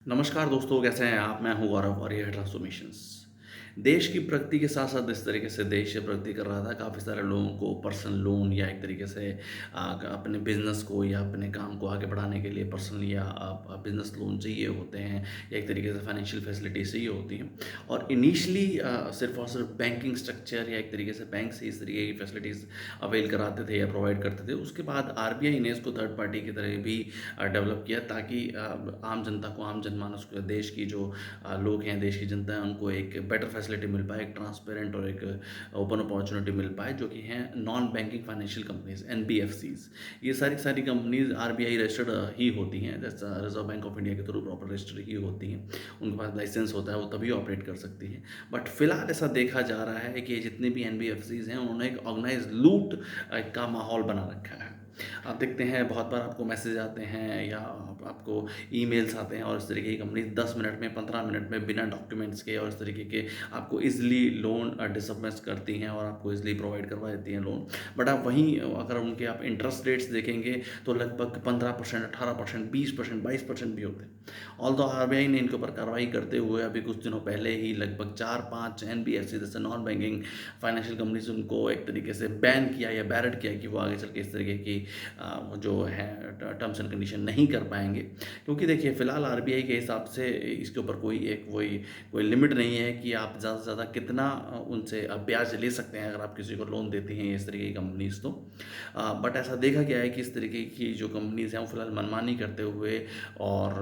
नमस्कार दोस्तों, कैसे हैं आप? मैं हूँ गौरव और ये है ट्रांसफॉर्मेशंस। देश की प्रगति के साथ-साथ इस तरीके से देश प्रगति कर रहा था, काफ़ी सारे लोगों को पर्सनल लोन या एक तरीके से अपने बिज़नेस को या अपने काम को आगे बढ़ाने के लिए पर्सनल या बिज़नेस लोन चाहिए होते हैं या एक तरीके से फाइनेंशियल फैसिलिटीज़ चाहिए होती हैं। और इनिशियली सिर्फ़ और सिर्फ़ बैंकिंग स्ट्रक्चर या एक तरीके से बैंक से इस तरीके की फैसिलिटीज़ अवेल कराते थे या प्रोवाइड करते थे। उसके बाद आरबीआई ने इसको थर्ड पार्टी की तरह भी डेवलप किया ताकि आम जनता को, आम जनमानस को, देश की जो लोग हैं, देश की जनता है, उनको एक बेटर फैसिलिटी मिल पाए, एक ट्रांसपेरेंट और एक ओपन अपॉर्चुनिटी मिल पाए, जो कि हैं non banking financial companies, NBFCs. ये सारी सारी कंपनीज आरबीआई रजिस्टर्ड ही होती हैं, जैसा रिजर्व बैंक ऑफ इंडिया के थ्रू प्रॉपर रजिस्टर ही होती हैं। उनके पास लाइसेंस होता है, वो तभी ऑपरेट कर सकती हैं। बट फिलहाल ऐसा देखा जा रहा है कि ये जितने भी एनबीएफसीज हैं, उन्होंने एक ऑर्गेनाइज लूट का माहौल बना रखा है। आप देखते हैं बहुत बार आपको मैसेज आते हैं या आपको ईमेल्स आते हैं और इस तरीके की कंपनी 10 मिनट में, 15 मिनट में बिना डॉक्यूमेंट्स के और इस तरीके के आपको ईज़िली लोन डिसबर्स करती हैं और आपको ईज़िली प्रोवाइड करवा देती हैं लोन। बट आप वहीं अगर उनके आप इंटरेस्ट रेट्स देखेंगे तो लगभग 15%, 18%, 20%, 22% भी होते हैं। ऑल्दो आरबीआई ने इनके ऊपर कार्रवाई करते हुए अभी कुछ दिनों पहले ही लगभग 4-5 एनबीएफसी जैसे नॉन बैंकिंग फाइनेंशियल कंपनीज उनको एक तरीके से बैन किया या बैरड किया कि वो आगे चल के इस तरीके की जो है टर्म्स एंड कंडीशन नहीं कर पाएँगे। क्योंकि देखिए फ़िलहाल आरबीआई के हिसाब से इसके ऊपर कोई लिमिट नहीं है कि आप ज़्यादा से ज़्यादा कितना उनसे ब्याज ले सकते हैं अगर आप किसी को लोन देती हैं इस तरीके की कंपनीज़ तो। बट ऐसा देखा गया है कि इस तरीके की जो कंपनीज़ हैं वो फ़िलहाल मनमानी करते हुए और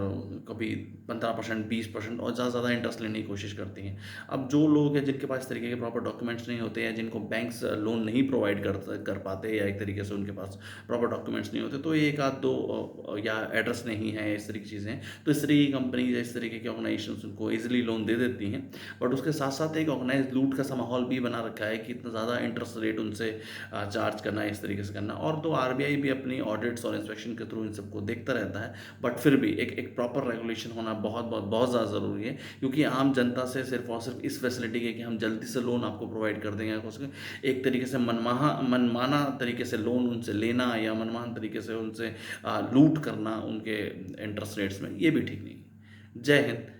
कभी 15%, 20% और ज़्यादा से ज़्यादा इंटरेस्ट लेने की कोशिश करती हैं। अब जो लोग हैं जिनके पास इस तरीके के प्रॉपर डॉक्यूमेंट्स नहीं होते या जिनको बैंक्स लोन नहीं प्रोवाइड कर पाते या एक तरीके से उनके पास प्रॉपर डॉक्यूमेंट्स नहीं होते, तो एक आध दो या एड्रेस नहीं है, इस तरह की चीज़ें हैं, तो इस तरीके की कंपनीज या इस तरीके की ऑर्गेनाइजेशंस उनको ईजिली लोन दे देती हैं। बट उसके साथ साथ एक ऑर्गेनाइज लूट का सा माहौल भी बना रखा है कि इतना ज़्यादा इंटरेस्ट रेट उनसे चार्ज करना, इस तरीके से करना। और तो आरबीआई भी अपनी ऑडिट्स और इंस्पेक्शन के थ्रू इन सबको देखता रहता है, बट फिर भी एक प्रॉपर रेगुलेशन होना बहुत बहुत बहुत ज़्यादा ज़रूरी है, क्योंकि आम जनता से सिर्फ और सिर्फ इस फैसिलिटी के कि हम जल्दी से लोन आपको प्रोवाइड कर देंगे, एक तरीके से मनमाना तरीके से लोन उनसे लेना या मनमान तरीके से उनसे लूट करना उनके इंटरेस्ट रेट्स में, ये भी ठीक नहीं है। जय हिंद।